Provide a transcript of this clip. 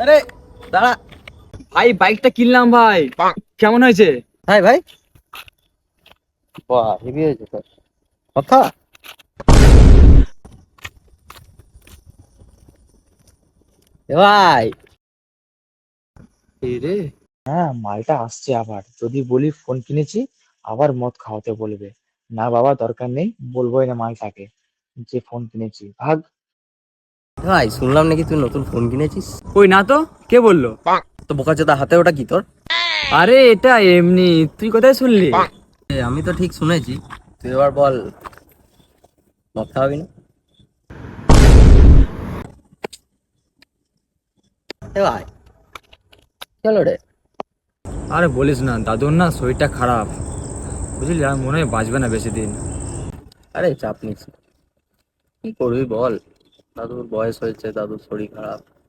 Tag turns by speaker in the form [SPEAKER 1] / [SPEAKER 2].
[SPEAKER 1] আরে দাঁড়া
[SPEAKER 2] ভাই, বাইকটা কিনলাম ভাই। কেমন হয়েছে?
[SPEAKER 1] ভাই ভাই, বাহ হেভি হয়েছে তো কথা। এ ভাই,
[SPEAKER 2] এই রে।
[SPEAKER 1] হ্যাঁ মালটা আসছে আবার, যদি বলি ফোন কিনেছি আবার মদ খাওয়াতে বলবে। না বাবা দরকার নেই, বলবোই না মালটাকে যে ফোন কিনেছি, ভাগ। ভাই শুনলাম নাকি তুই নতুন ফোন কিনেছিস?
[SPEAKER 2] কই না তো, কে বললো?
[SPEAKER 1] তো বোকাচোদা হাতে ওটা কি তোর?
[SPEAKER 2] আরে এটা এমনি, তুই কোথায় শুনলি?
[SPEAKER 1] আমি তো ঠিক শুনেছি, তুই এবার বল মদ খাওয়াবি না? এ ভাই চলো রে।
[SPEAKER 2] আরে বলিস না, দাদুর না শরীরটা খারাপ, বুঝলি, আর মনে হয় বাঁচবে না বেশি দিন।
[SPEAKER 1] আরে চাপ নিস না। কি করবি বল, দাদুর বয়স হয়েছে, দাদুর শরীর খারাপ।